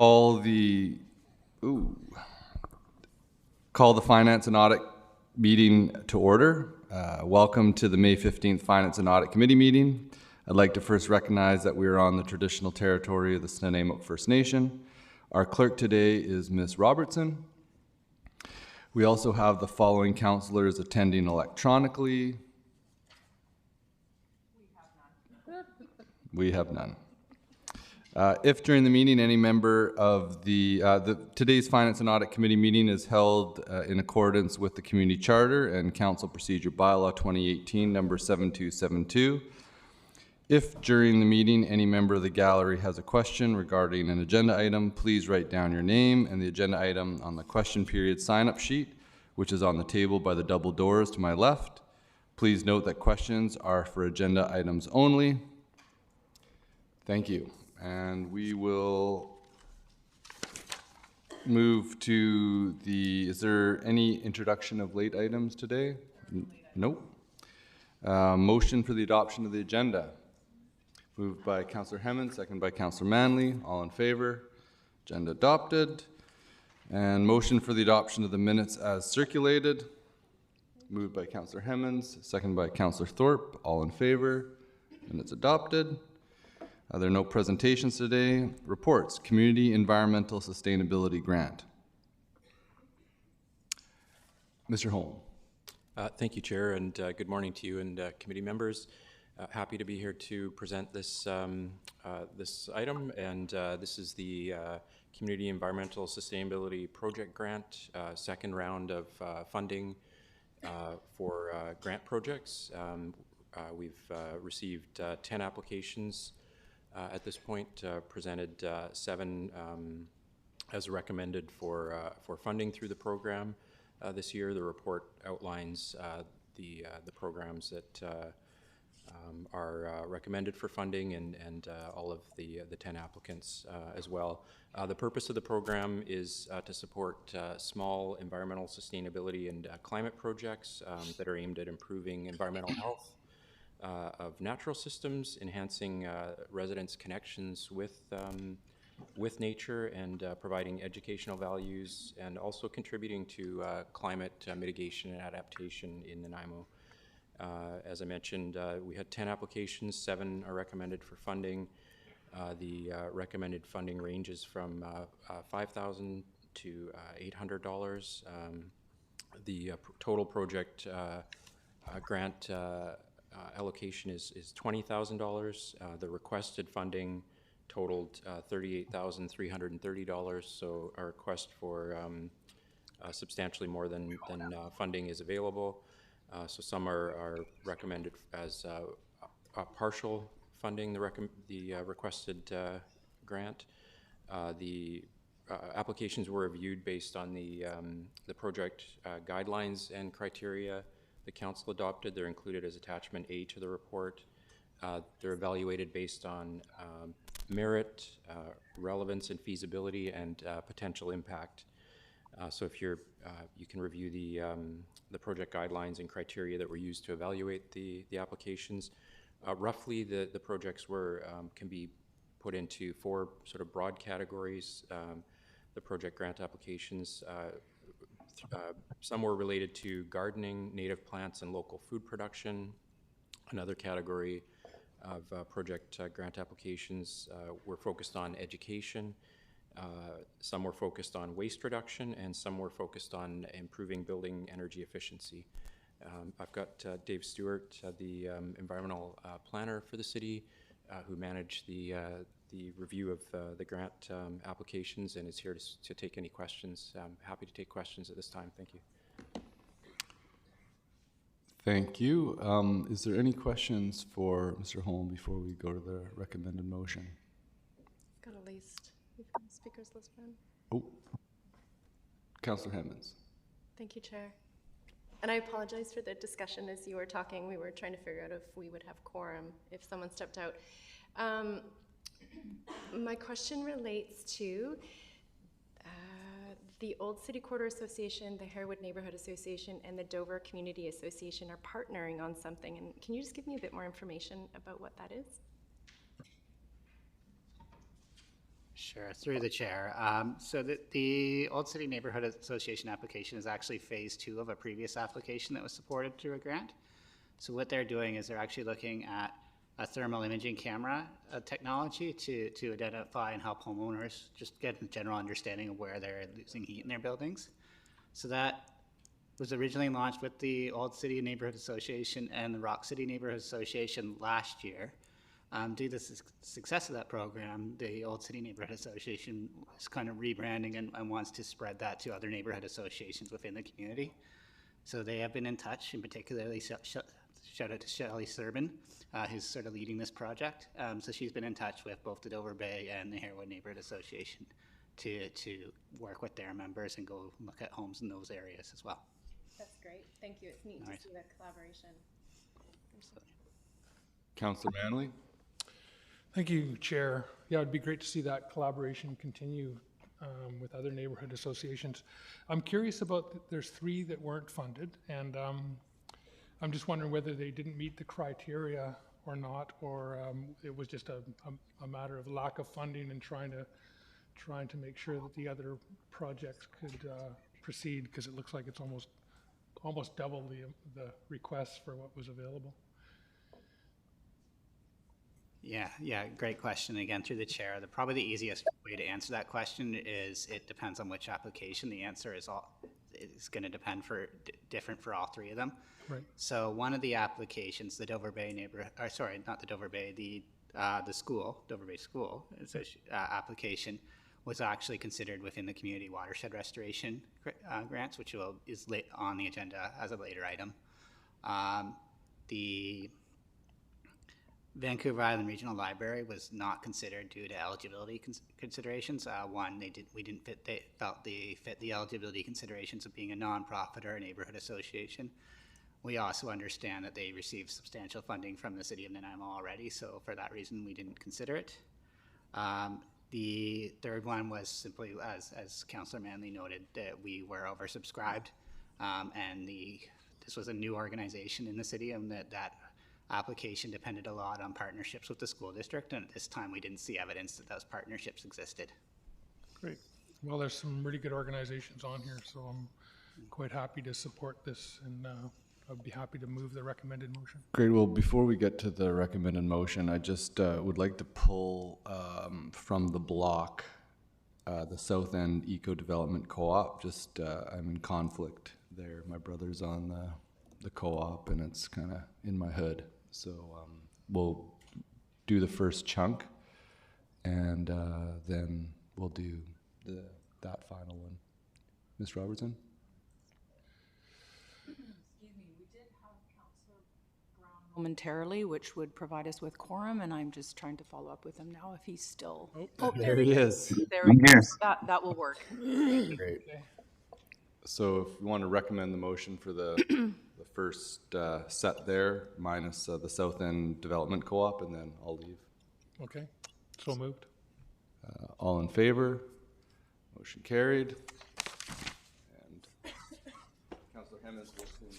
Call the Finance and Audit meeting to order. Welcome to the May 15th Finance and Audit Committee meeting. I'd like to first recognize that we are on the traditional territory of the Snuneymuxw First Nation. Our clerk today is Ms. Robertson. We also have the following councillors attending electronically. We have none. If during the meeting any member of today's Finance and Audit Committee meeting is held in accordance with the Community Charter and Council Procedure Bylaw 2018 number 7272. If during the meeting any member of the gallery has a question regarding an agenda item, please write down your name and the agenda item on the question period sign-up sheet, which is on the table by the double doors to my left. Please note that questions are for agenda items only. Thank you. And we will move to is there any introduction of late items today? Nope. Motion for the adoption of the agenda. Moved by Councillor Hemmond, second by Councillor Manley. All in favor? Agenda adopted. And motion for the adoption of the minutes as circulated. Moved by Councillor Hemmons, second by Councillor Thorpe. All in favor? Minutes adopted. There are no presentations today. Reports, Community Environmental Sustainability Grant. Mr. Holm. Thank you, Chair, and good morning to you and committee members. Happy to be here to present this this item, and this is the Community Environmental Sustainability Project Grant, second round of funding for grant projects. We've received 10 applications at this point, presented 7 as recommended for funding through the program this year. The report outlines the programs that are recommended for funding and all of the 10 applicants as well. The purpose of the program is to support small environmental sustainability and climate projects that are aimed at improving environmental health of natural systems, enhancing residents' connections with nature, and providing educational values, and also contributing to climate mitigation and adaptation in Nanaimo. As I mentioned, we had 10 applications, 7 are recommended for funding. The recommended funding ranges from $5,000 to $800. The total project grant allocation is $20,000. The requested funding totaled $38,330. So our request for substantially more than funding is available. So some are recommended as partial funding the requested grant. The applications were reviewed based on the project guidelines and criteria the Council adopted. They're included as Attachment A to the report. They're evaluated based on merit, relevance and feasibility, and potential impact. So if you can review the project guidelines and criteria that were used to evaluate the applications. Roughly, the projects can be put into 4 sort of broad categories. The project grant applications. Some were related to gardening, native plants, and local food production. Another category of project grant applications were focused on education. Some were focused on waste reduction, and some were focused on improving building energy efficiency. I've got Dave Stewart, the environmental planner for the city, who managed the review of the grant applications, and is here to take any questions. I'm happy to take questions at this time. Thank you. Thank you. Is there any questions for Mr. Holm before we go to the recommended motion? Got a list. We've got the speakers list, Ben. Oh, Councillor Hemmons. Thank you, Chair. And I apologize for the discussion as you were talking. We were trying to figure out if we would have quorum if someone stepped out. My question relates to the Old City Quarter Association, the Harewood Neighborhood Association, and the Dover Community Association are partnering on something. And can you just give me a bit more information about what that is? Sure, through the chair. So the Old City Neighborhood Association application is actually phase 2 of a previous application that was supported through a grant. So what they're doing is they're actually looking at a thermal imaging camera technology to identify and help homeowners just get a general understanding of where they're losing heat in their buildings. So that was originally launched with the Old City Neighborhood Association and the Rock City Neighborhood Association last year. Due to the success of that program, the Old City Neighborhood Association is kind of rebranding and wants to spread that to other neighborhood associations within the community. So they have been in touch, and particularly shout out to Shelley Serban, who's sort of leading this project. So she's been in touch with both the Dover Bay and the Harewood Neighborhood Association to work with their members and go look at homes in those areas as well. That's great. Thank you. It's neat to see that collaboration. Councillor Manley? Thank you, Chair. Yeah, it'd be great to see that collaboration continue with other neighborhood associations. I'm curious about, there's 3 that weren't funded, and I'm just wondering whether they didn't meet the criteria or not, or it was just a matter of lack of funding and trying to make sure that the other projects could proceed, because it looks like it's almost double the requests for what was available. Yeah, great question. Again, through the chair, probably the easiest way to answer that question is it depends on which application. The answer is it's going to depend different for all 3 of them. Right. So one of the applications, the Dover Bay neighborhood, or sorry, not the Dover Bay, the school, Dover Bay School application was actually considered within the community watershed restoration grants, which is on the agenda as a later item. The Vancouver Island Regional Library was not considered due to eligibility considerations. One, they felt they fit the eligibility considerations of being a nonprofit or a neighborhood association. We also understand that they received substantial funding from the City of Nanaimo already, so for that reason, we didn't consider it. The third one was simply, as Councillor Manley noted, that we were oversubscribed, and this was a new organization in the city, and that application depended a lot on partnerships with the school district, and at this time we didn't see evidence that those partnerships existed. Great. Well, there's some really good organizations on here, so I'm quite happy to support this, and I'd be happy to move the recommended motion. Great. Well, before we get to the recommended motion, I just would like to pull from the block the South End Eco Development Co-op. Just I'm in conflict there. My brother's on the co-op, and it's kind of in my hood. So we'll do the first chunk, and then we'll do that final one. Ms. Robertson? Excuse me, we did have Councillor Brown momentarily, which would provide us with quorum, and I'm just trying to follow up with him now if he's still. Oh, there he is. There we go. That will work. Great. So if you want to recommend the motion for the first set there, minus the South End Development Co-op, and then I'll leave. Okay, so moved. All in favor? Motion carried. And Councillor Hemmons will soon.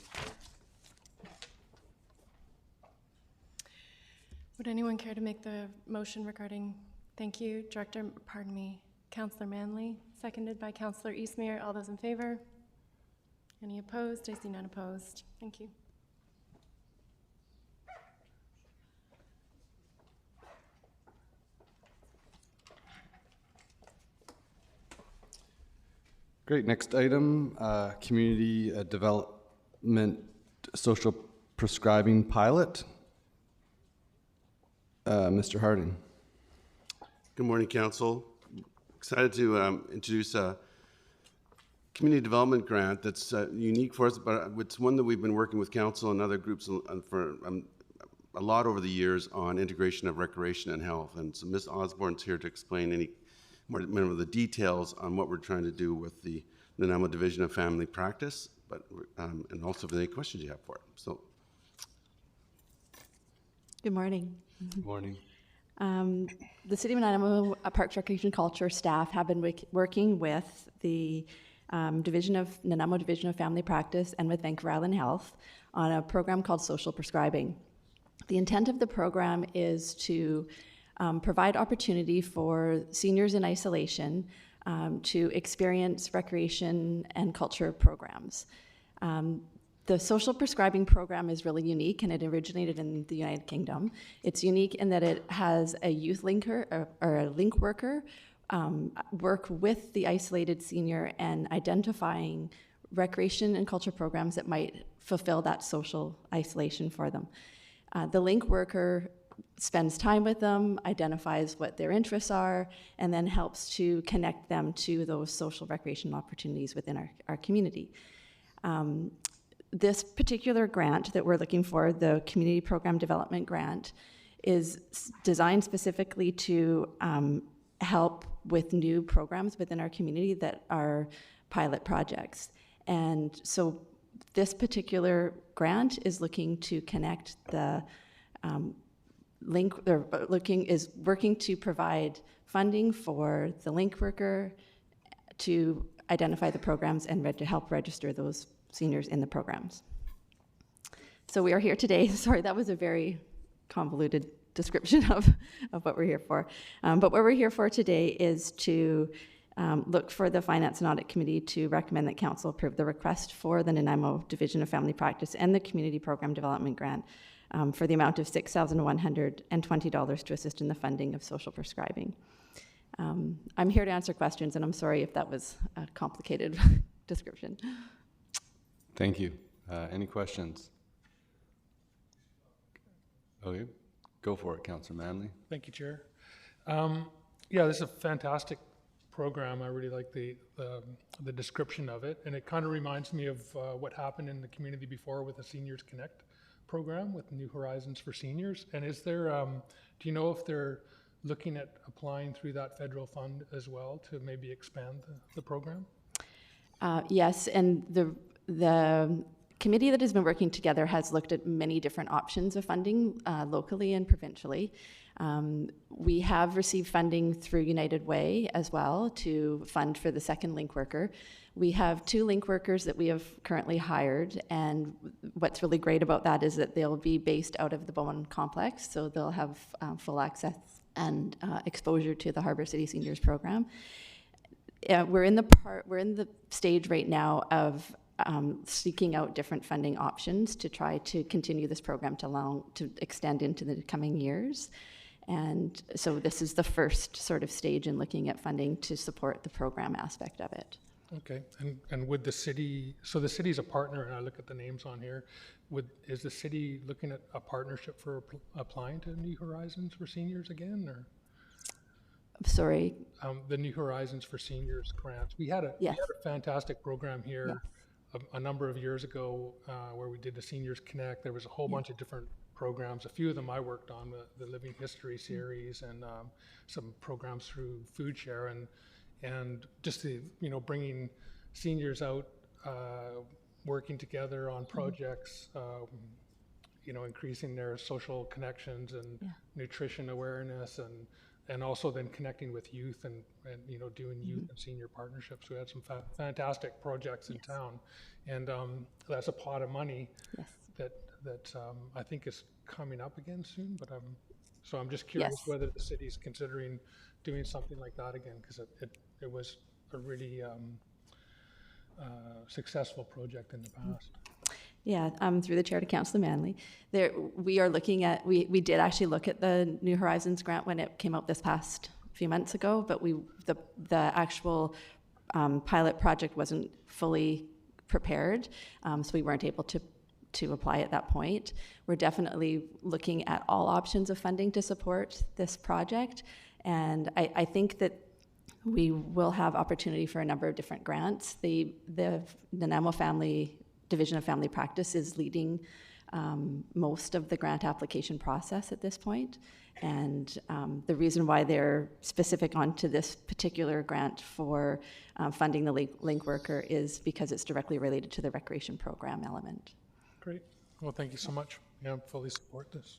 Would anyone care to make the motion regarding, thank you, Councillor Manley, seconded by Councillor Eastmere. All those in favor? Any opposed? I see none opposed. Thank you. Great. Next item, community development social prescribing pilot. Mr. Harding. Good morning, Council. Excited to introduce a community development grant that's unique for us, but it's one that we've been working with Council and other groups for a lot over the years on integration of recreation and health. And so Ms. Osborne's here to explain any more of the details on what we're trying to do with the Nanaimo Division of Family Practice, but and also if there's any questions you have for it. So. Good morning. Good morning. The City of Nanaimo Parks, Recreation, Culture staff have been working with the Nanaimo Division of Family Practice and with Vancouver Island Health on a program called social prescribing. The intent of the program is to provide opportunity for seniors in isolation to experience recreation and culture programs. The social prescribing program is really unique, and it originated in the United Kingdom. It's unique in that it has a youth linker or a link worker work with the isolated senior and identifying recreation and culture programs that might fulfill that social isolation for them. The link worker spends time with them, identifies what their interests are, and then helps to connect them to those social recreation opportunities within our community. This particular grant that we're looking for, the Community Program Development Grant, is designed specifically to help with new programs within our community that are pilot projects. And so this particular grant is looking to connect the working to provide funding for the link worker to identify the programs and to help register those seniors in the programs. So we are here today. Sorry, that was a very convoluted description of what we're here for. But what we're here for today is to look for the Finance and Audit Committee to recommend that Council approve the request for the Nanaimo Division of Family Practice and the Community Program Development Grant for the amount of $6,120 to assist in the funding of social prescribing. I'm here to answer questions, and I'm sorry if that was a complicated description. Thank you. Any questions? Okay, go for it, Councillor Manley. Thank you, Chair. Yeah, this is a fantastic program. I really like the description of it, and it kind of reminds me of what happened in the community before with the Seniors Connect program with New Horizons for Seniors. And is there, do you know if they're looking at applying through that federal fund as well to maybe expand the program? Yes, and the committee that has been working together has looked at many different options of funding locally and provincially. We have received funding through United Way as well to fund for the second link worker. We have 2 link workers that we have currently hired, and what's really great about that is that they'll be based out of the Bowen complex, so they'll have full access and exposure to the Harbour City Seniors program. We're in the stage right now of seeking out different funding options to try to continue this program to extend into the coming years. And so this is the first sort of stage in looking at funding to support the program aspect of it. Okay, and would the city, so the city's a partner, and I look at the names on here, is the city looking at a partnership for applying to New Horizons for Seniors again, or? Sorry? The New Horizons for Seniors grants. We had a fantastic program here a number of years ago where we did the Seniors Connect. There was a whole bunch of different programs. A few of them I worked on, the Living History series, and some programs through Food Share, and just the, bringing seniors out, working together on projects, increasing their social connections and nutrition awareness, and also then connecting with youth and doing youth and senior partnerships. We had some fantastic projects in town, and that's a pot of money that I think is coming up again soon. But so I'm just curious whether the city's considering doing something like that again, because it was a really successful project in the past. Yeah, through the chair to Councillor Manley. We are looking at, we did actually look at the New Horizons grant when it came out this past few months ago, but the actual pilot project wasn't fully prepared, so we weren't able to apply at that point. We're definitely looking at all options of funding to support this project, and I think that we will have opportunity for a number of different grants. The Nanaimo Division of Family Practice is leading most of the grant application process at this point. And the reason why they're specific onto this particular grant for funding the link worker is because it's directly related to the recreation program element. Great. Well, thank you so much. Yeah, I fully support this.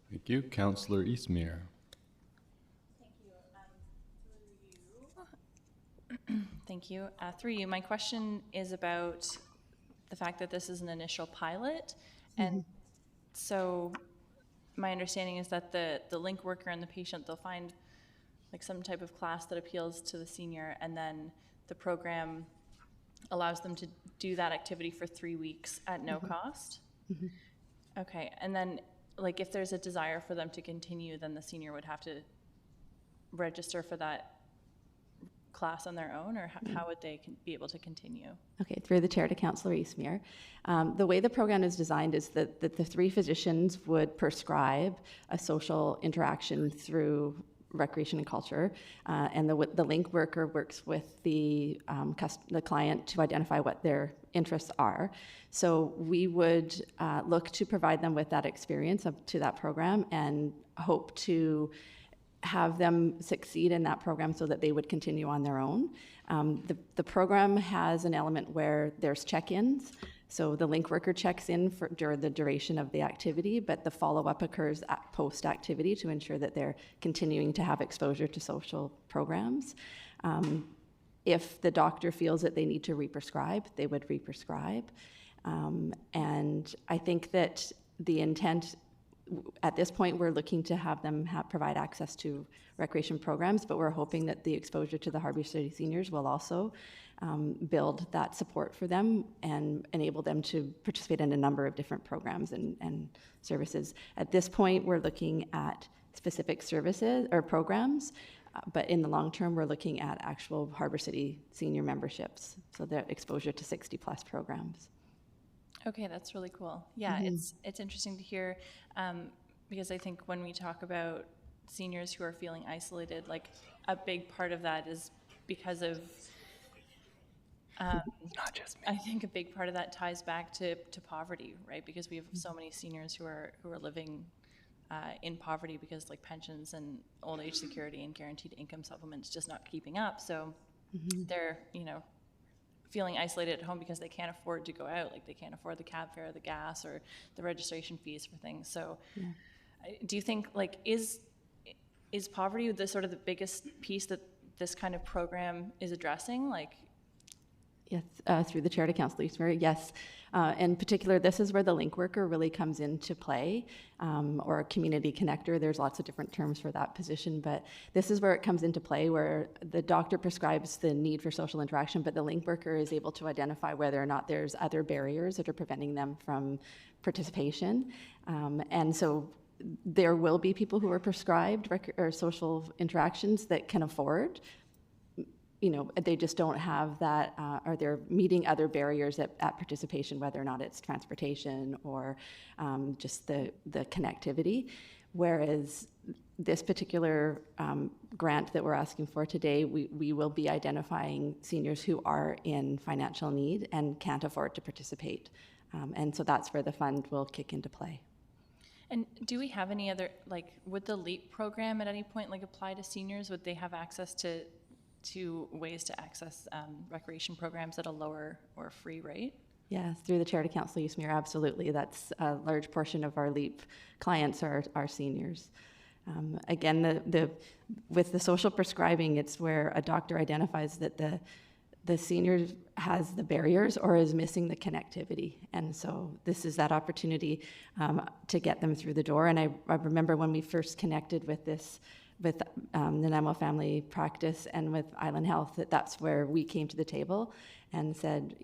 Thank you. Councillor Eastmere. Thank you. Through you, my question is about the fact that this is an initial pilot. And so my understanding is that the link worker and the patient, they'll find like some type of class that appeals to the senior, and then the program allows them to do that activity for 3 weeks at no cost? Okay, and then like if there's a desire for them to continue, then the senior would have to register for that class on their own, or how would they be able to continue? Okay, through the chair to Councillor Eastmere. The way the program is designed is that the 3 physicians would prescribe a social interaction through recreation and culture, and the link worker works with the client to identify what their interests are. So we would look to provide them with that experience up to that program and hope to have them succeed in that program so that they would continue on their own. The program has an element where there's check-ins. So the link worker checks in during the duration of the activity, but the follow-up occurs at post-activity to ensure that they're continuing to have exposure to social programs. If the doctor feels that they need to re-prescribe, they would re-prescribe. And I think that the intent at this point, we're looking to have them provide access to recreation programs, but we're hoping that the exposure to the Harbour City seniors will also build that support for them and enable them to participate in a number of different programs and services. At this point, we're looking at specific services or programs, but in the long term, we're looking at actual Harbour City senior memberships, so their exposure to 60-plus programs. Okay, that's really cool. Yeah, it's interesting to hear, because I think when we talk about seniors who are feeling isolated, like a big part of that is because of, Not just me. I think a big part of that ties back to poverty, right? Because we have so many seniors who are living in poverty because like pensions and old age security and guaranteed income supplements just not keeping up. So they're, feeling isolated at home because they can't afford to go out, like they can't afford the cab fare, the gas, or the registration fees for things. So do you think, like, is poverty the sort of the biggest piece that this kind of program is addressing? Like, Yes, through the chair to Councillor Eastmere, yes. In particular, this is where the link worker really comes into play, or a community connector. There's lots of different terms for that position, but this is where it comes into play, where the doctor prescribes the need for social interaction, but the link worker is able to identify whether or not there's other barriers that are preventing them from participation. And so there will be people who are prescribed or social interactions that can afford. They just don't have that, or they're meeting other barriers at participation, whether or not it's transportation or just the connectivity. Whereas this particular grant that we're asking for today, we will be identifying seniors who are in financial need and can't afford to participate. And so that's where the fund will kick into play. and do we have any other, like, would the LEAP program at any point like apply to seniors? Would they have access to ways to access recreation programs at a lower or free rate? Yes, through the chair to Councillor Eastmere, absolutely. That's a large portion of our LEAP clients are seniors. Again, with the social prescribing, it's where a doctor identifies that the senior has the barriers or is missing the connectivity. And so this is that opportunity to get them through the door. And I remember when we first connected with this, with the Nanaimo Family Practice and with Island Health, that's where we came to the table and said,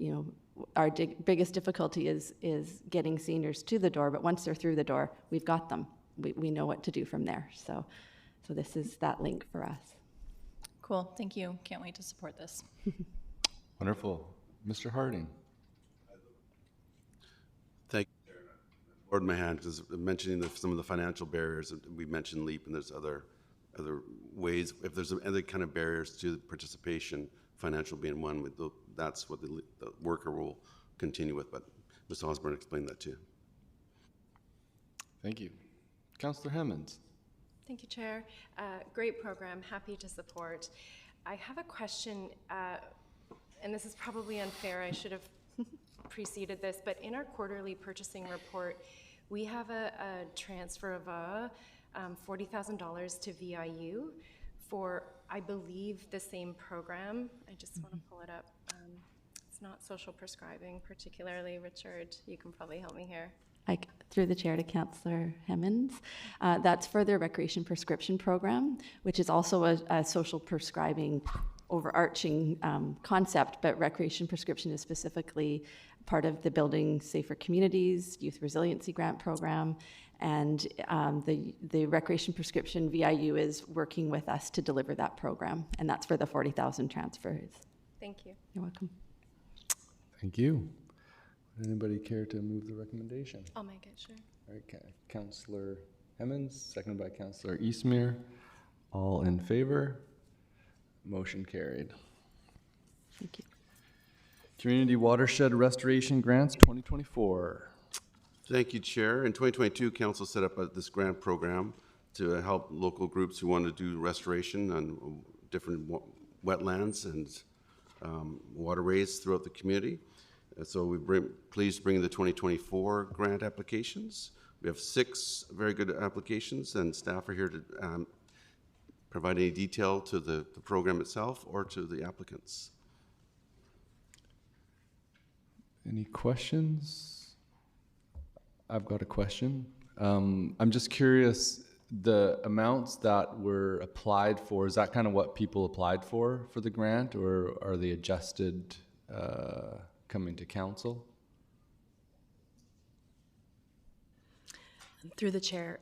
our biggest difficulty is getting seniors to the door, but once they're through the door, we've got them. We know what to do from there. So this is that link for us. Cool, thank you. Can't wait to support this. Wonderful. Mr. Harding. Thank you. I lowered my hand because mentioning some of the financial barriers. We mentioned LEAP, and there's other ways. If there's other kind of barriers to participation, financial being one, that's what the worker will continue with. But Ms. Osborne explained that too. Thank you. Councillor Hemmons. Thank you, Chair. Great program, happy to support. I have a question, and this is probably unfair, I should have preceded this, but in our quarterly purchasing report, we have a transfer of $40,000 to VIU for, I believe, the same program. I just want to pull it up. It's not social prescribing particularly. Richard, you can probably help me here. Through the chair to Councillor Hemmons. That's for their recreation prescription program, which is also a social prescribing overarching concept, but recreation prescription is specifically part of the Building Safer Communities Youth Resiliency Grant Program. And the recreation prescription VIU is working with us to deliver that program. And that's for the 40,000 transfers. Thank you. You're welcome. Thank you. Would anybody care to move the recommendation? I'll make it, sure. All right, Councillor Hemmons, seconded by Councillor Eastmere. All in favor? Motion carried. Thank you. Community Watershed Restoration Grants 2024. Thank you, Chair. In 2022, Council set up this grant program to help local groups who want to do restoration on different wetlands and waterways throughout the community. So we're pleased to bring the 2024 grant applications. We have 6 very good applications, and staff are here to provide any detail to the program itself or to the applicants. Any questions? I've got a question. I'm just curious, the amounts that were applied for, is that kind of what people applied for the grant, or are they adjusted coming to council? Through the chair,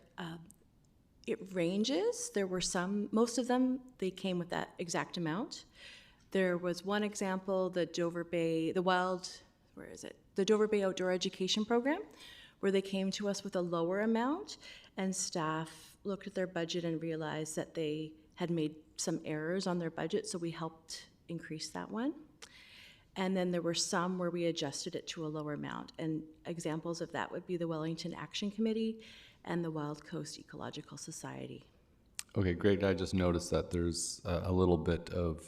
it ranges. There were some, most of them, they came with that exact amount. There was one example, the Dover Bay, the Dover Bay Outdoor Education Program, where they came to us with a lower amount, and staff looked at their budget and realized that they had made some errors on their budget, so we helped increase that one. And then there were some where we adjusted it to a lower amount, and examples of that would be the Wellington Action Committee and the Wild Coast Ecological Society. Okay, great. I just noticed that there's a little bit of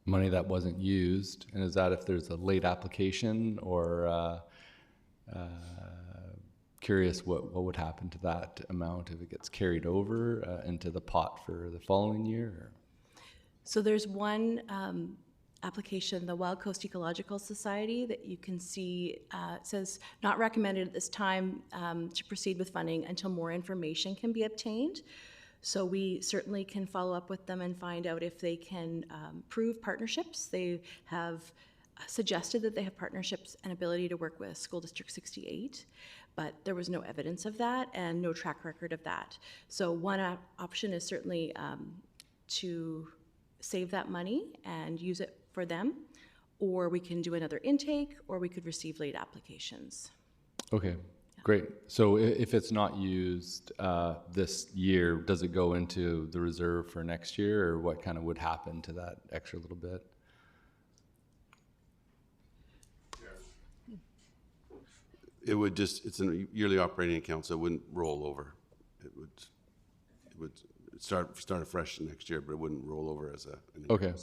money that wasn't used, and is that if there's a late application, or curious what would happen to that amount if it gets carried over into the pot for the following year? Or? So there's one application, the Wild Coast Ecological Society, that you can see says not recommended at this time to proceed with funding until more information can be obtained. So we certainly can follow up with them and find out if they can prove partnerships. They have suggested that they have partnerships and ability to work with School District 68, but there was no evidence of that and no track record of that. So one option is certainly to save that money and use it for them, or we can do another intake, or we could receive late applications. Okay, great. So if it's not used this year, does it go into the reserve for next year, or what kind of would happen to that extra little bit? It would just, it's a yearly operating account, so it wouldn't roll over. It would start afresh next year, but it wouldn't roll over as an increase. Okay.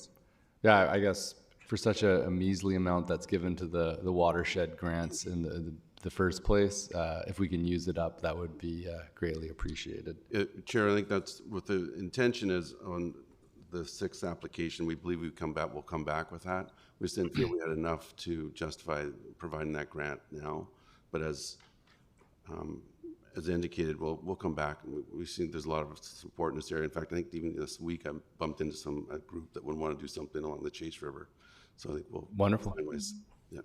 Yeah, I guess for such a measly amount that's given to the watershed grants in the first place, if we can use it up, that would be greatly appreciated. Chair, I think that's what the intention is on the 6th application. We believe we'll come back with that. We just didn't feel we had enough to justify providing that grant now. But as indicated, we'll come back. We've seen there's a lot of support in this area. In fact, I think even this week I bumped into a group that would want to do something along the Chase River. So I think we'll find ways. Yeah.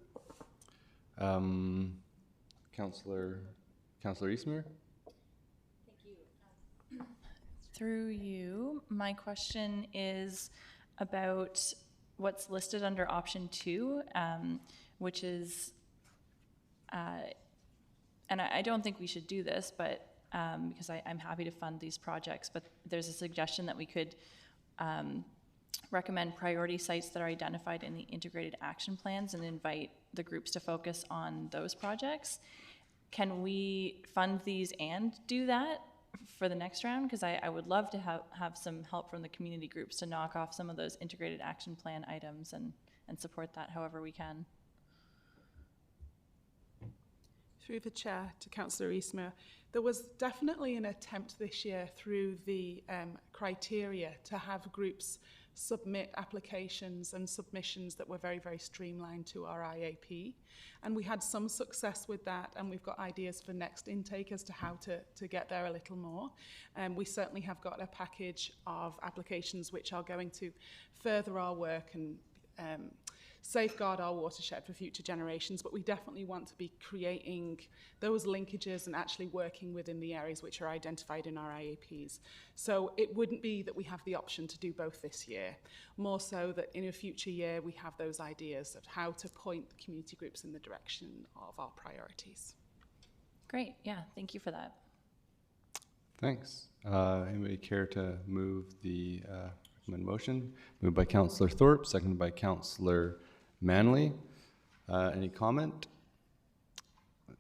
Councillor Eastmere? Thank you. Through you, my question is about what's listed under option 2, which is and I don't think we should do this, but because I'm happy to fund these projects, but there's a suggestion that we could recommend priority sites that are identified in the integrated action plans and invite the groups to focus on those projects. Can we fund these and do that for the next round? Because I would love to have some help from the community groups to knock off some of those integrated action plan items and support that however we can. Through the chair to Councillor Eastmere, there was definitely an attempt this year through the criteria to have groups submit applications and submissions that were very, very streamlined to our IAP. And we had some success with that, and we've got ideas for next intake as to how to get there a little more. We certainly have got a package of applications which are going to further our work and safeguard our watershed for future generations, but we definitely want to be creating those linkages and actually working within the areas which are identified in our IAPs. So it wouldn't be that we have the option to do both this year, more so that in a future year we have those ideas of how to point the community groups in the direction of our priorities. Great, yeah, thank you for that. Thanks. Anybody care to move the motion? Moved by Councillor Thorpe, seconded by Councillor Manley. Any comment?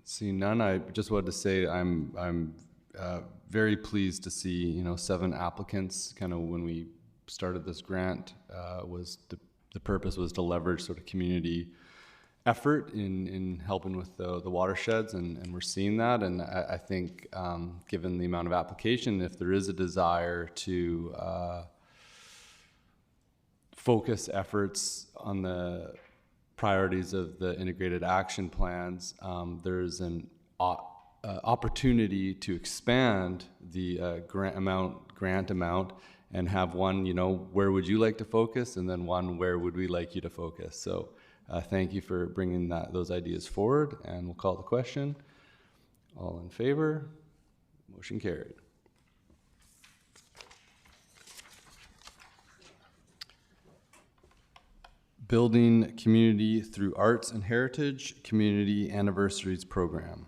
Seeing none, I just wanted to say I'm very pleased to see 7 applicants. Kind of when we started this grant, was the purpose was to leverage sort of community effort in helping with the watersheds, and we're seeing that. And I think given the amount of application, if there is a desire to focus efforts on the priorities of the integrated action plans, there's an opportunity to expand the grant amount and have one, where would you like to focus, and then one, where would we like you to focus. So thank you for bringing those ideas forward, and we'll call the question. All in favor? Motion carried. Building Community Through Arts and Heritage Community Anniversaries Program.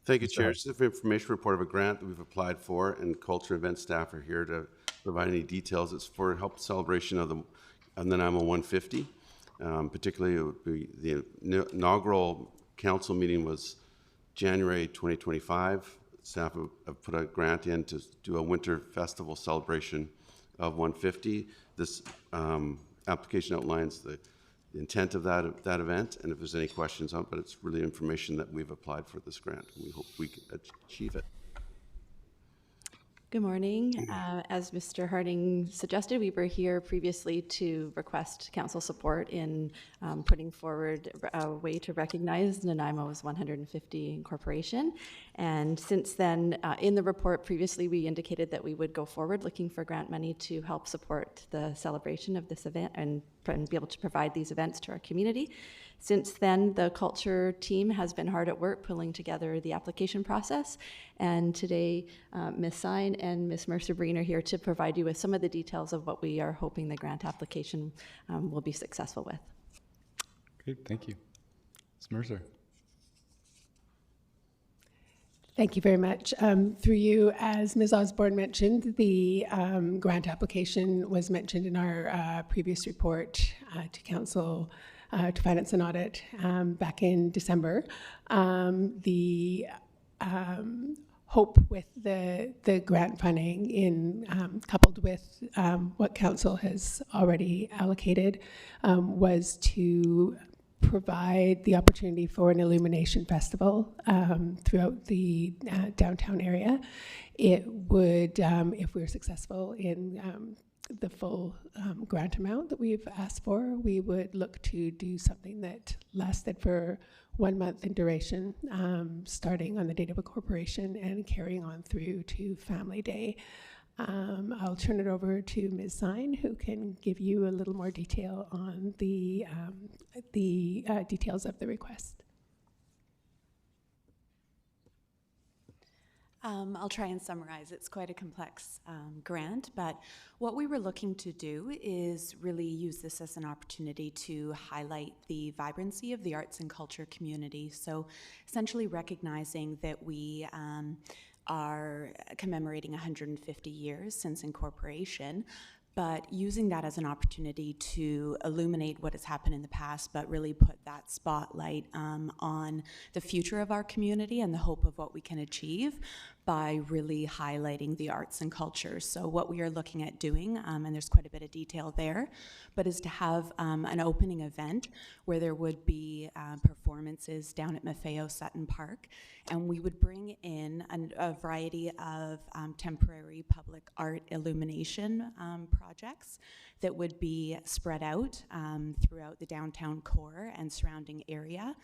Thank you, Chair. Just an information report of a grant that we've applied for, and culture event staff are here to provide any details. It's for help celebration of the NAMA 150. Particularly, it would be the inaugural council meeting was January 2025. Staff have put a grant in to do a winter festival celebration of 150. This application outlines the intent of that event, and if there's any questions on it, but it's really information that we've applied for this grant, and we hope we can achieve it. Good morning. As Mr. Harding suggested, we were here previously to request council support in putting forward a way to recognize Nanaimo's 150 incorporation. And since then, in the report previously, we indicated that we would go forward looking for grant money to help support the celebration of this event and be able to provide these events to our community. Since then, the culture team has been hard at work pulling together the application process. And today, Ms. Sine and Ms. Mercer-Breen are here to provide you with some of the details of what we are hoping the grant application will be successful with. Great, thank you. Ms. Mercer. Thank you very much. Through you, as Ms. Osborne mentioned, the grant application was mentioned in our previous report to Council, to Finance and Audit back in December. The hope with the grant funding coupled with what Council has already allocated was to provide the opportunity for an illumination festival throughout the downtown area. It would, if we're successful in the full grant amount that we've asked for, we would look to do something that lasted for 1 month in duration, starting on the date of incorporation and carrying on through to Family Day. I'll turn it over to Ms. Sine, who can give you a little more detail on the details of the request. I'll try and summarize. It's quite a complex grant, but what we were looking to do is really use this as an opportunity to highlight the vibrancy of the arts and culture community. So essentially recognizing that we are commemorating 150 years since incorporation, but using that as an opportunity to illuminate what has happened in the past, but really put that spotlight on the future of our community and the hope of what we can achieve by really highlighting the arts and culture. So what we are looking at doing, and there's quite a bit of detail there, but is to have an opening event where there would be performances down at Maffeo Sutton Park, and we would bring in a variety of temporary public art illumination projects that would be spread out throughout the downtown core and surrounding area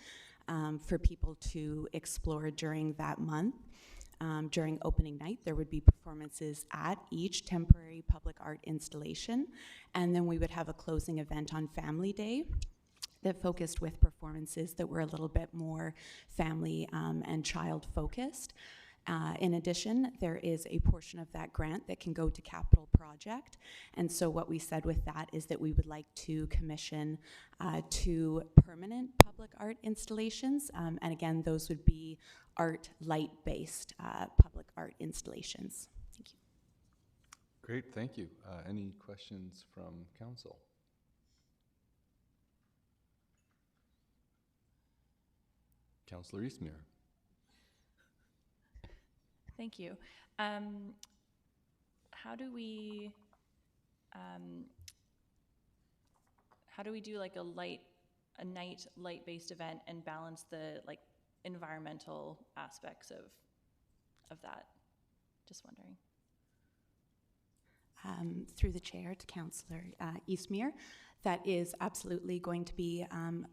for people to explore during that month. During opening night, there would be performances at each temporary public art installation, and then we would have a closing event on Family Day that focused with performances that were a little bit more family and child focused. In addition, there is a portion of that grant that can go to capital project. And so what we said with that is that we would like to commission 2 permanent public art installations. And again, those would be art light-based public art installations. Thank you. Great, thank you. Any questions from council? Councillor Eastmere. Thank you. How do we do like a night light-based event and balance the like environmental aspects of that? Just wondering. Through the chair to Councillor Eastmere, that is absolutely going to be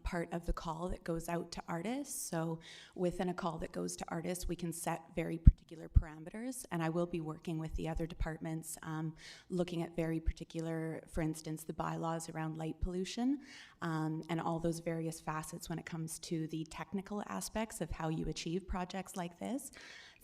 part of the call that goes out to artists. So within a call that goes to artists, we can set very particular parameters, and I will be working with the other departments looking at very particular, for instance, the bylaws around light pollution and all those various facets when it comes to the technical aspects of how you achieve projects like this.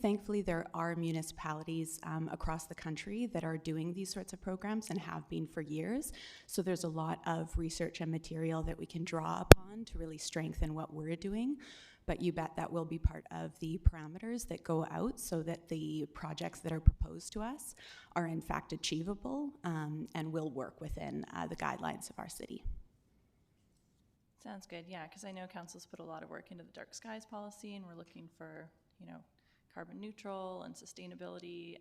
Thankfully, there are municipalities across the country that are doing these sorts of programs and have been for years. So there's a lot of research and material that we can draw upon to really strengthen what we're doing. But you bet that will be part of the parameters that go out so that the projects that are proposed to us are in fact achievable and will work within the guidelines of our city. Sounds good, yeah, because I know council's put a lot of work into the dark skies policy, and we're looking for, you know, carbon neutral and sustainability,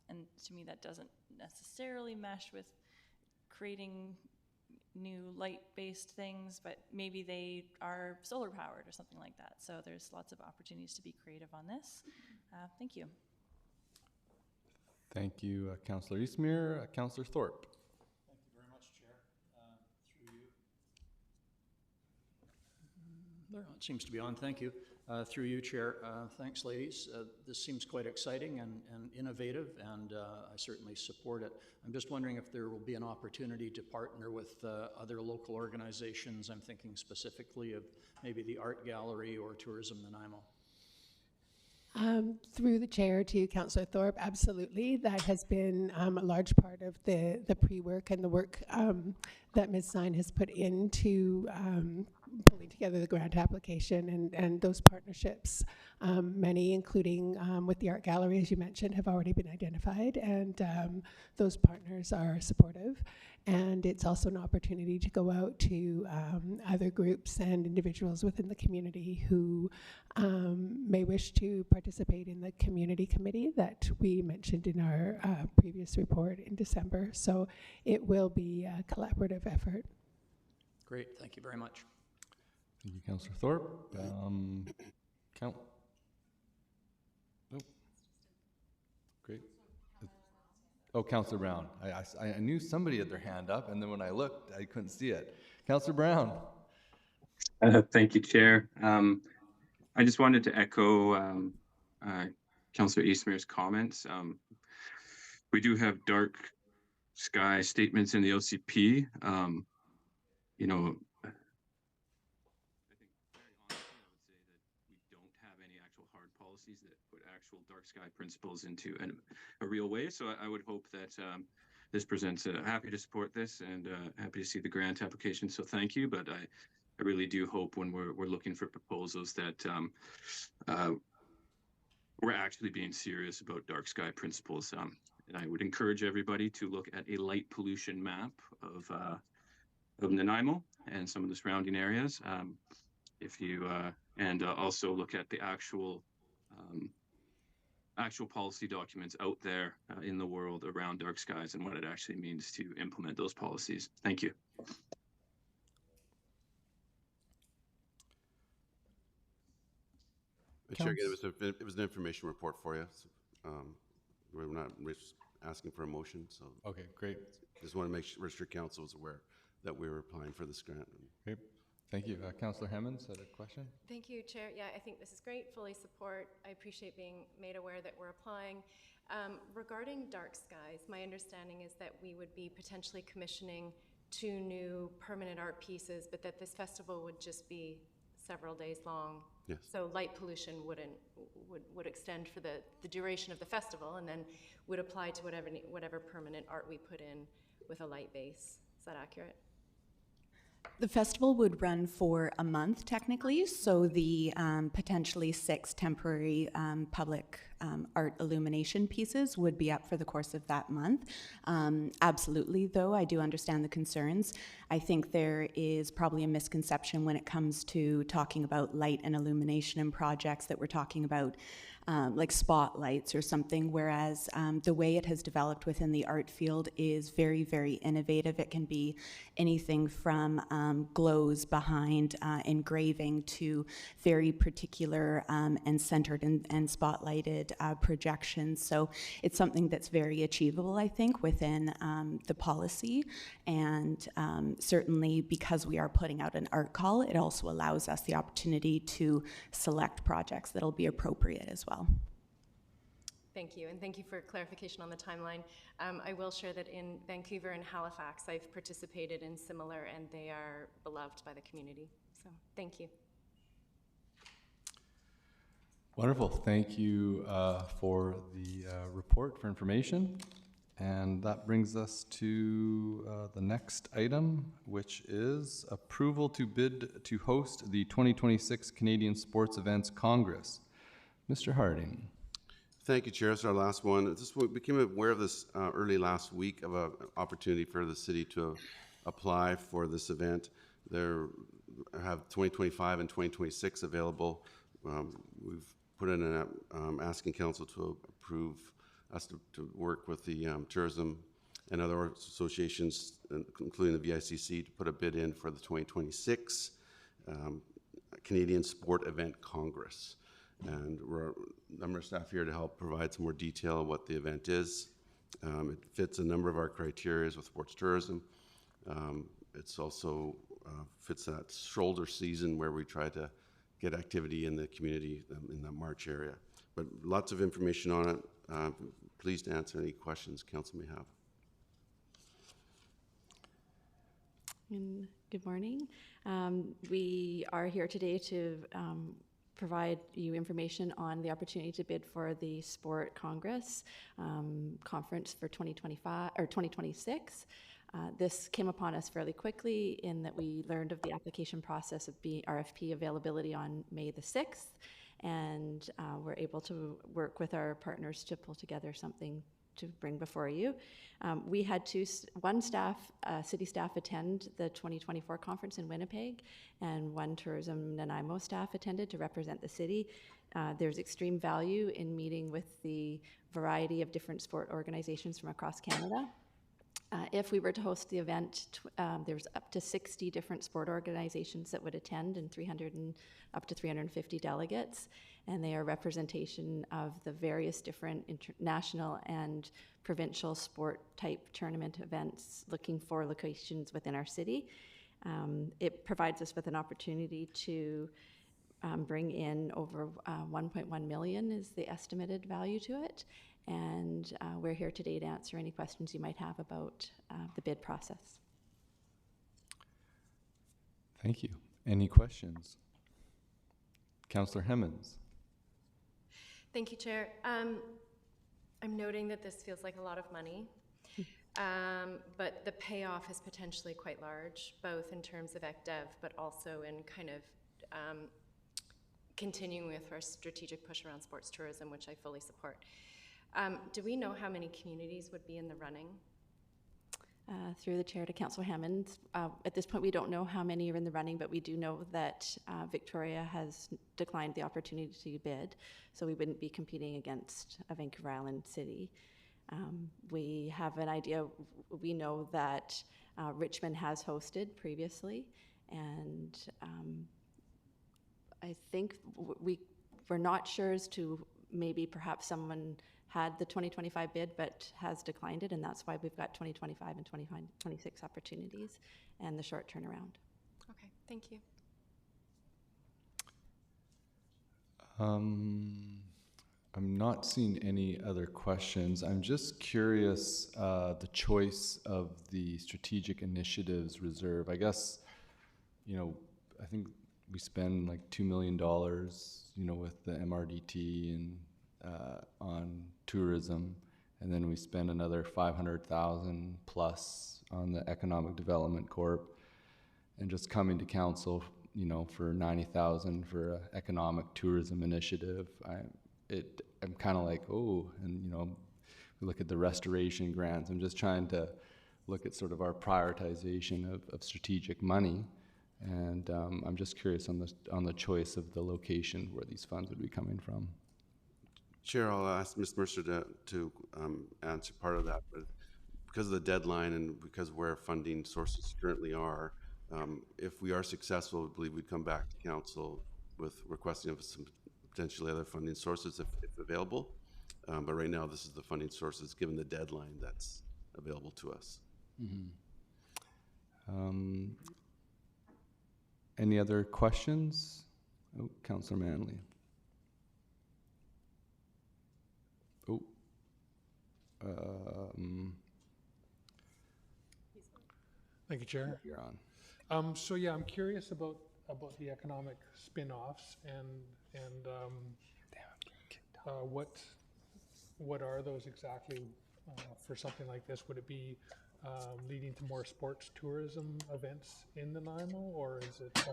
and to me that doesn't necessarily mesh with creating new light-based things, but maybe they are solar powered or something like that. So there's lots of opportunities to be creative on this. Thank you. Thank you, Councillor Eastmere. Councillor Thorpe. Thank you very much, Chair. Through you. There, it seems to be on. Thank you. Through you, Chair. Thanks, ladies. This seems quite exciting and innovative, and I certainly support it. I'm just wondering if there will be an opportunity to partner with other local organizations. I'm thinking specifically of maybe the Art Gallery or Tourism Nanaimo. Through the chair to Councillor Thorpe, absolutely. That has been a large part of the pre-work and the work that Ms. Stein has put into pulling together the grant application and those partnerships. Many, including with the Art Gallery, as you mentioned, have already been identified, and those partners are supportive. And it's also an opportunity to go out to other groups and individuals within the community who may wish to participate in the community committee that we mentioned in our previous report in December. So it will be a collaborative effort. Great, thank you very much. Thank you, Councillor Thorpe. Count. Oh. Great. Oh, Councillor Brown. I knew somebody had their hand up, and then when I looked, I couldn't see it. Councillor Brown. Thank you, Chair. I just wanted to echo Councillor Eastmere's comments. We do have dark sky statements in the OCP. You know, I think very honestly, I would say that we don't have any actual hard policies that put actual dark sky principles into a real way. So I would hope that this presents happy to support this and happy to see the grant application. So thank you. But I really do hope when we're looking for proposals that we're actually being serious about dark sky principles. And I would encourage everybody to look at a light pollution map of Nanaimo and some of the surrounding areas. If you and also look at the actual actual policy documents out there in the world around dark skies and what it actually means to implement those policies. Thank you. Chair, again, it was an information report for you. So, we're not asking for a motion, so. Okay, great. Just want to make sure council was aware that we were applying for this grant. Great. Thank you. Councillor Hemmons had a question? Thank you, Chair. Yeah, I think this is great. Fully support. I appreciate being made aware that we're applying. Regarding dark skies, my understanding is that we would be potentially commissioning 2 new permanent art pieces, but that this festival would just be several days long. Yes. So light pollution would extend for the duration of the festival, and then would apply to whatever permanent art we put in with a light base. Is that accurate? The festival would run for a month technically, so the potentially 6 temporary public art illumination pieces would be up for the course of that month. Absolutely, though, I do understand the concerns. I think there is probably a misconception when it comes to talking about light and illumination in projects that we're talking about like spotlights or something, whereas the way it has developed within the art field is very, very innovative. It can be anything from glows behind engraving to very particular and centered and spotlighted projections. So it's something that's very achievable, I think, within the policy. And certainly because we are putting out an art call, it also allows us the opportunity to select projects that'll be appropriate as well. Thank you, and thank you for clarification on the timeline. I will share that in Vancouver and Halifax, I've participated in similar, and they are beloved by the community. So, thank you. Wonderful. Thank you for the report, for information. And that brings us to the next item, which is approval to bid to host the 2026 Canadian Sports Events Congress. Mr. Harding. Thank you, Chair. It's our last one. We became aware of this early last week of an opportunity for the city to apply for this event. There have 2025 and 2026 available. We've put in an asking council to approve us to work with the tourism and other associations, including the VICC, to put a bid in for the 2026 Canadian Sport Event Congress. And we're a number of staff here to help provide some more detail on what the event is. It fits a number of our criteria with sports tourism. It's also fits that shoulder season where we try to get activity in the community in the March area. But lots of information on it. Pleased to answer any questions council may have. And good morning. We are here today to provide you information on the opportunity to bid for the Sport Congress conference for 2025 or 2026. This came upon us fairly quickly in that we learned of the application process of RFP availability on May the 6th, and we're able to work with our partners to pull together something to bring before you. We had one city staff attend the 2024 conference in Winnipeg, and one tourism Nanaimo staff attended to represent the city. There's extreme value in meeting with the variety of different sport organizations from across Canada. If we were to host the event, there's up to 60 different sport organizations that would attend and up to 350 delegates. And they are representation of the various different international and provincial sport type tournament events looking for locations within our city. It provides us with an opportunity to bring in over 1.1 million is the estimated value to it. And we're here today to answer any questions you might have about the bid process. Thank you. Any questions? Councillor Hemmons. Thank you, Chair. I'm noting that this feels like a lot of money, but the payoff is potentially quite large, both in terms of ECDEV, but also in kind of continuing with our strategic push around sports tourism, which I fully support. Do we know how many communities would be in the running? Through the chair to Councillor Hammond. At this point, we don't know how many are in the running, but we do know that Victoria has declined the opportunity to bid, so we wouldn't be competing against a Vancouver Island city. We have an idea. We know that Richmond has hosted previously, and I think we're not sure as to maybe perhaps someone had the 2025 bid but has declined it, and that's why we've got 2025 and 2026 opportunities and the short turnaround. Okay, thank you. I'm not seeing any other questions. I'm just curious, the choice of the strategic initiatives reserve. I guess, you know, I think we spend like $2 million, you know, with the MRDT and on tourism, and then we spend another 500,000 plus on the Economic Development Corp, and just coming to council, you know, for 90,000 for an economic tourism initiative. I'm kind of like, oh, and you know, we look at the restoration grants. I'm just trying to look at sort of our prioritization of strategic money, and I'm just curious on the choice of the location where these funds would be coming from. Chair, I'll ask Ms. Mercer to answer part of that, but because of the deadline and because where funding sources currently are, if we are successful, we believe we'd come back to council with requesting of some potentially other funding sources if available. But right now, this is the funding sources given the deadline that's available to us. Mm-hmm. Any other questions? Oh, Councillor Manley. Oh. Thank you, Chair. You're on. So yeah, I'm curious about the economic spin-offs and what are those exactly for something like this? Would it be leading to more sports tourism events in Nanaimo, or is it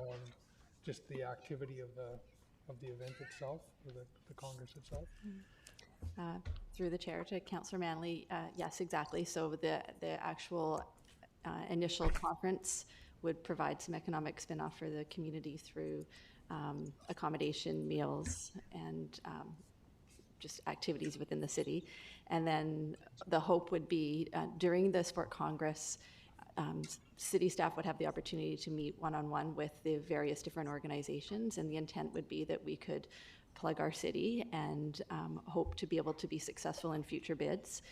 just the activity of the event itself, or the Congress itself? Through the chair to Councillor Manley, yes, exactly. So the actual initial conference would provide some economic spin-off for the community through accommodation, meals, and just activities within the city. And then the hope would be during the Sport Congress, city staff would have the opportunity to meet one-on-one with the various different organizations, and the intent would be that we could plug our city and hope to be able to be successful in future bids.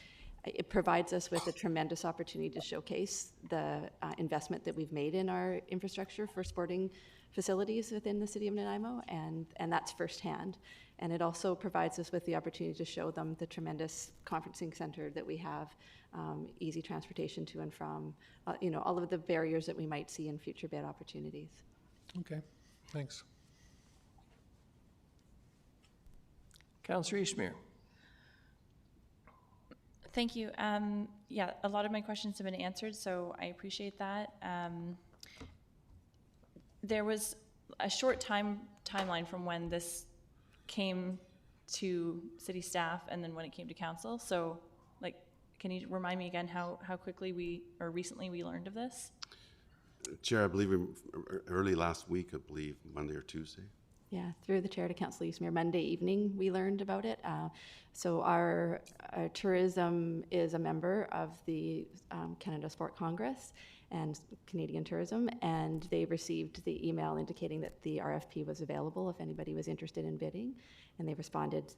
It provides us with a tremendous opportunity to showcase the investment that we've made in our infrastructure for sporting facilities within the city of Nanaimo, and that's firsthand. And it also provides us with the opportunity to show them the tremendous conferencing center that we have, easy transportation to and from, you know, all of the barriers that we might see in future bid opportunities. Okay, thanks. Councillor Eastmere. Thank you. Yeah, a lot of my questions have been answered, so I appreciate that. There was a short timeline from when this came to city staff and then when it came to council. So, like, can you remind me again how quickly recently we learned of this? Chair, I believe early last week, I believe, Monday or Tuesday. Yeah, through the chair to Councillor Eastmere, Monday evening we learned about it. So our tourism is a member of the Canada Sport Congress and Canadian Tourism, and they received the email indicating that the RFP was available if anybody was interested in bidding, and they responded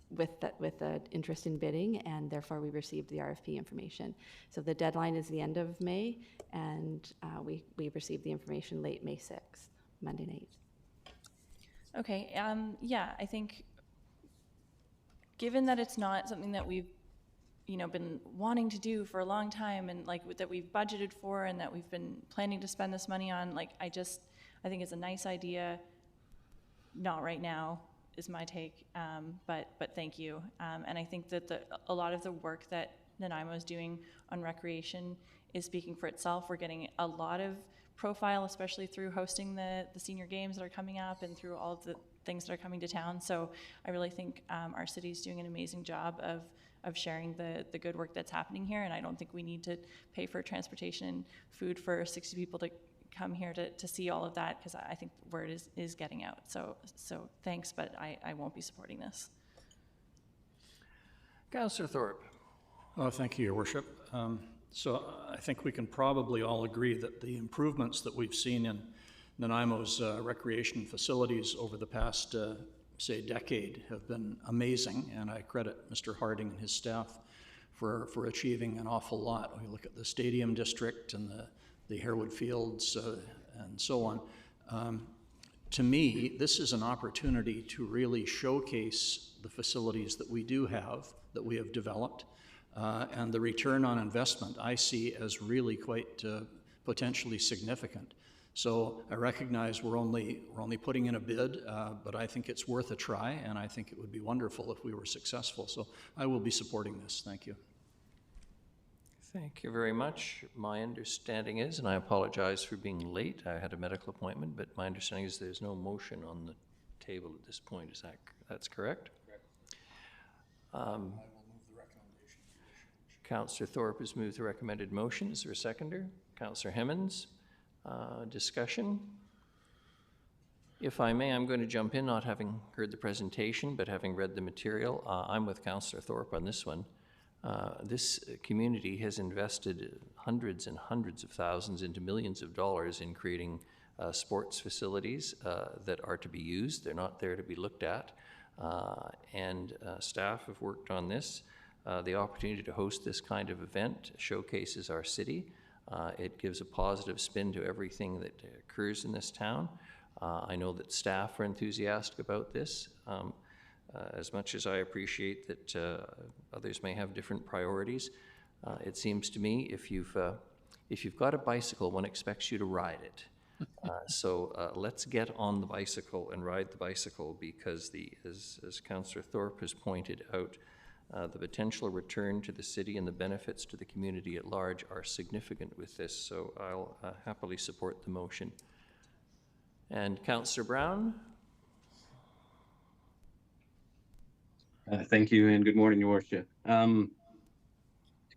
with the interest in bidding, and therefore we received the RFP information. So the deadline is the end of May, and we received the information late May 6th, Monday night. Okay, yeah, I think given that it's not something that we've, you know, been wanting to do for a long time, and like that we've budgeted for and that we've been planning to spend this money on, like I think it's a nice idea. Not right now is my take, but thank you. And I think that a lot of the work that Nanaimo is doing on recreation is speaking for itself. We're getting a lot of profile, especially through hosting the senior games that are coming up and through all of the things that are coming to town. So I really think our city is doing an amazing job of sharing the good work that's happening here. And I don't think we need to pay for transportation and food for 60 people to come here to see all of that, because I think word is getting out. So thanks, but I won't be supporting this. Councillor Thorpe. Oh, thank you, Your Worship. So I think we can probably all agree that the improvements that we've seen in Nanaimo's recreation facilities over the past, say, decade have been amazing, and I credit Mr. Harding and his staff for achieving an awful lot. We look at the stadium district and the Harewood Fields and so on. To me, this is an opportunity to really showcase the facilities that we do have, that we have developed, and the return on investment I see as really quite potentially significant. So I recognize we're only putting in a bid, but I think it's worth a try, and I think it would be wonderful if we were successful. So I will be supporting this. Thank you. Thank you very much. My understanding is, and I apologize for being late, I had a medical appointment, but my understanding is there's no motion on the table at this point. Is that's correct? Correct. I will move the recommendation. Councillor Thorpe has moved the recommended motion. Is there a seconder? Councillor Hemmens. Discussion? If I may, I'm going to jump in, not having heard the presentation, but having read the material. I'm with Councillor Thorpe on this one. This community has invested hundreds and hundreds of thousands into millions of dollars in creating sports facilities that are to be used. They're not there to be looked at. And staff have worked on this. The opportunity to host this kind of event showcases our city. It gives a positive spin to everything that occurs in this town. I know that staff are enthusiastic about this. As much as I appreciate that others may have different priorities, it seems to me if you've got a bicycle, one expects you to ride it. So let's get on the bicycle and ride the bicycle, because as Councillor Thorpe has pointed out, the potential return to the city and the benefits to the community at large are significant with this. So I'll happily support the motion. And Councillor Brown. Thank you, and good morning, Your Worship. To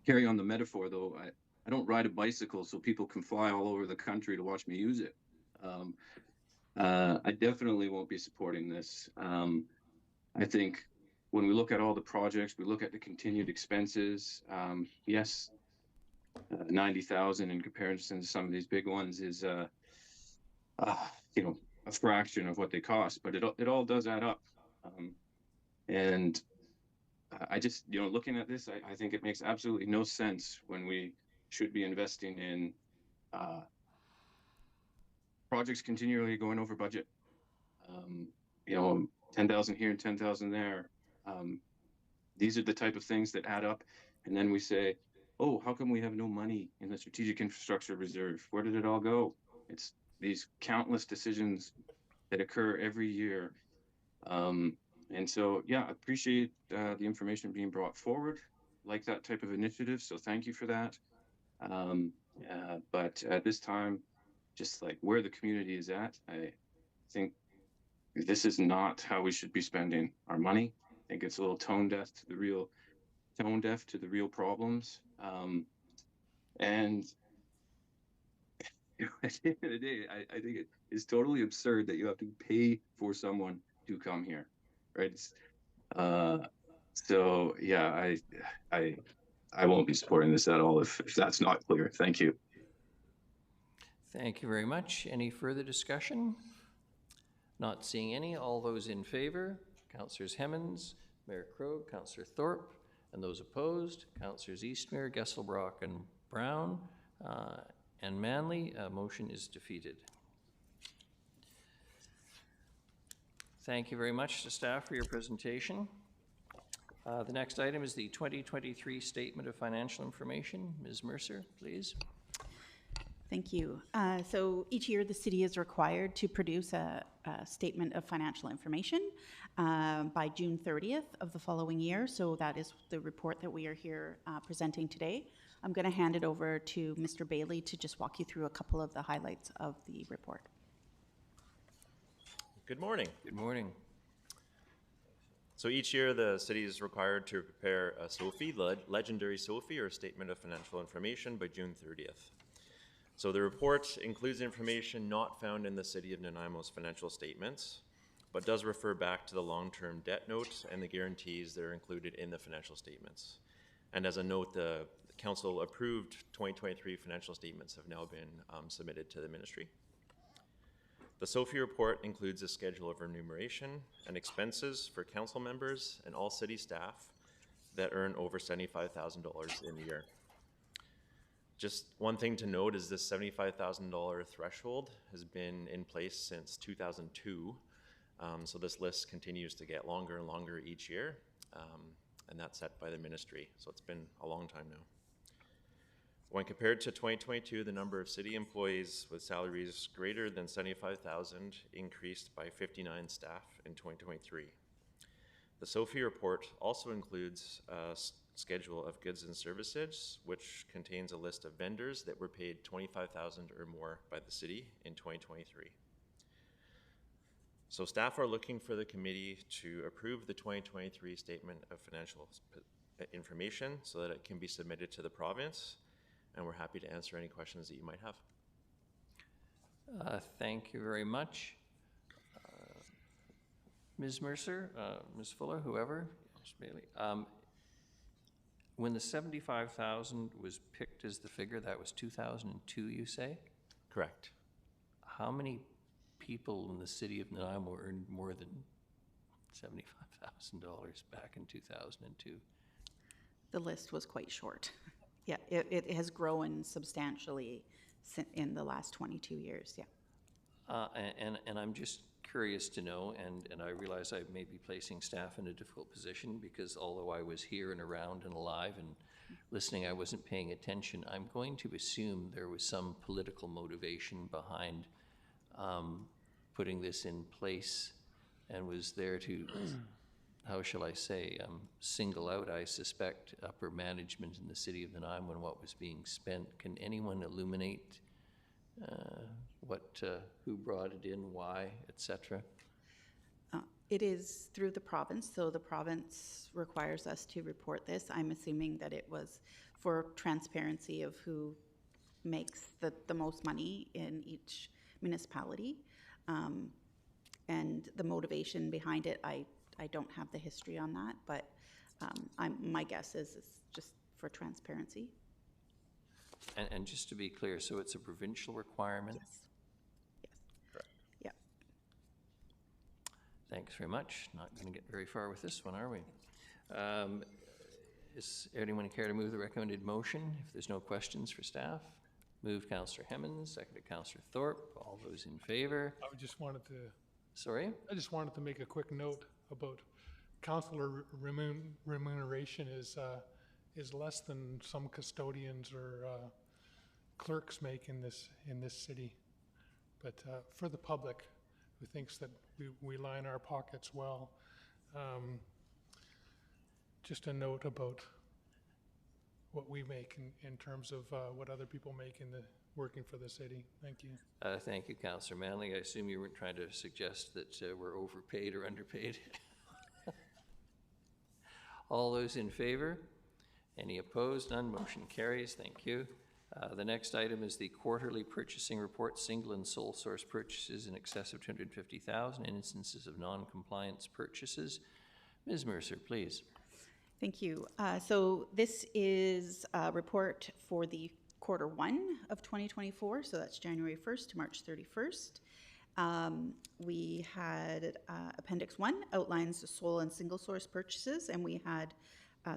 carry on the metaphor, though, I don't ride a bicycle so people can fly all over the country to watch me use it. I definitely won't be supporting this. I think when we look at all the projects, we look at the continued expenses. Yes, 90,000 in comparison to some of these big ones is, a fraction of what they cost, but it all does add up. And I just, looking at this, I think it makes absolutely no sense when we should be investing in projects continually going over budget. 10,000 here and 10,000 there. These are the type of things that add up. And then we say, oh, how come we have no money in the Strategic Infrastructure Reserve? Where did it all go? It's these countless decisions that occur every year. And so, yeah, I appreciate the information being brought forward, like that type of initiative. So thank you for that. But at this time, just like where the community is at, I think this is not how we should be spending our money. I think it's a little tone deaf to the real problems. And at the end of the day, I think it is totally absurd that you have to pay for someone to come here, right? So yeah, I won't be supporting this at all if that's not clear. Thank you. Thank you very much. Any further discussion? Not seeing any. All those in favor, Councillors Hemmens, Mayor Krogh, Councillor Thorpe, and those opposed, Councillors Eastmere, Gesselbrock, and Brown, and Manley. Motion is defeated. Thank you very much to staff for your presentation. The next item is the 2023 Statement of Financial Information. Ms. Mercer, please. Thank you. So each year the city is required to produce a statement of financial information by June 30th of the following year. So that is the report that we are here presenting today. I'm going to hand it over to Mr. Bailey to just walk you through a couple of the highlights of the report. Good morning. Good morning. So each year, the city is required to prepare a SOFI, legendary SOFI, or Statement of Financial Information, by June 30th. So the report includes information not found in the City of Nanaimo's financial statements, but does refer back to the long-term debt note and the guarantees that are included in the financial statements. And as a note, the council approved 2023 financial statements have now been submitted to the ministry. The SOFI report includes a schedule of remuneration and expenses for council members and all city staff that earn over $75,000 in the year. Just one thing to note is this $75,000 threshold has been in place since 2002. So this list continues to get longer and longer each year, and that's set by the ministry. So it's been a long time now. When compared to 2022, the number of city employees with salaries greater than $75,000 increased by 59 staff in 2023. The SOFI report also includes a schedule of goods and services, which contains a list of vendors that were paid $25,000 or more by the city in 2023. So staff are looking for the committee to approve the 2023 Statement of Financial Information so that it can be submitted to the province, and we're happy to answer any questions that you might have. Thank you very much. Ms. Mercer, Ms. Fuller, whoever, Ms. Bailey. When the 75,000 was picked as the figure, that was 2002, you say? Correct. How many people in the city of Nanaimo earned more than $75,000 back in 2002? The list was quite short. Yeah, it has grown substantially in the last 22 years, yeah. And I'm just curious to know, and I realize I may be placing staff in a difficult position because although I was here and around and alive and listening, I wasn't paying attention. I'm going to assume there was some political motivation behind putting this in place and was there to, how shall I say, single out, I suspect, upper management in the city of Nanaimo and what was being spent. Can anyone illuminate who brought it in, why, etc.? It is through the province, so the province requires us to report this. I'm assuming that it was for transparency of who makes the most money in each municipality. And the motivation behind it, I don't have the history on that, but my guess is it's just for transparency. And just to be clear, so it's a provincial requirement? Yes. Yes. Correct. Yeah. Thanks very much. Not going to get very far with this one, are we? Is anyone care to move the recommended motion? If there's no questions for staff. Moved Councillor Hemmons, seconded Councillor Thorpe. All those in favor? I just wanted to... Sorry? I just wanted to make a quick note about councillor remuneration is less than some custodians or clerks make in this city. But for the public who thinks that we line our pockets well, just a note about what we make in terms of what other people make in the working for the city. Thank you. Thank you, Councillor Manley. I assume you weren't trying to suggest that we're overpaid or underpaid. All those in favor? Any opposed? None. Motion carries. Thank you. The next item is the quarterly purchasing report, single and sole source purchases in excess of $250,000, instances of non-compliance purchases. Ms. Mercer, please. Thank you. So this is a report for the quarter 1 of 2024, so that's January 1st to March 31st. We had Appendix 1 outlines the sole and single source purchases, and we had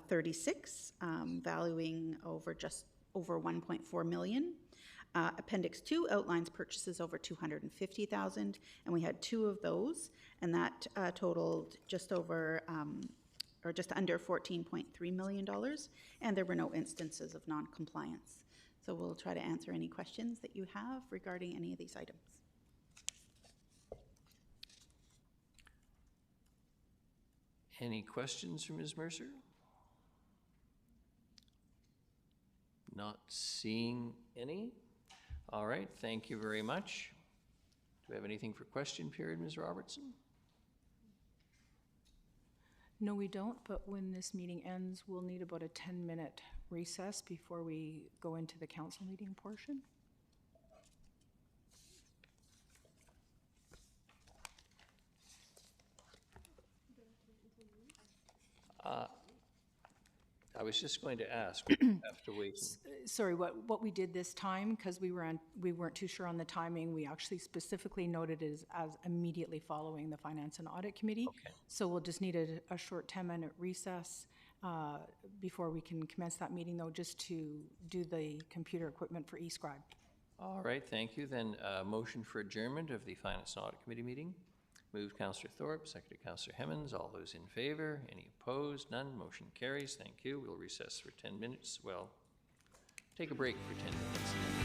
36 valuing just over 1.4 million. Appendix 2 outlines purchases over 250,000, and we had 2 of those, and that totaled just over or just under $14.3 million, and there were no instances of non-compliance. So we'll try to answer any questions that you have regarding any of these items. Any questions from Ms. Mercer? Not seeing any. All right, thank you very much. Do we have anything for question period, Ms. Robertson? No, we don't, but when this meeting ends, we'll need about a 10-minute recess before we go into the council meeting portion. I was just going to ask, we have to wait. Sorry, what we did this time, because we weren't too sure on the timing, we actually specifically noted it as immediately following the Finance and Audit Committee. Okay. So we'll just need a short 10-minute recess before we can commence that meeting, though, just to do the computer equipment for eScribe. All right, thank you. Then motion for adjournment of the Finance and Audit Committee meeting. Moved Councillor Thorpe, seconded Councillor Hemmons. All those in favor? Any opposed? None. Motion carries. Thank you. We'll recess for 10 minutes. Well, take a break for 10 minutes.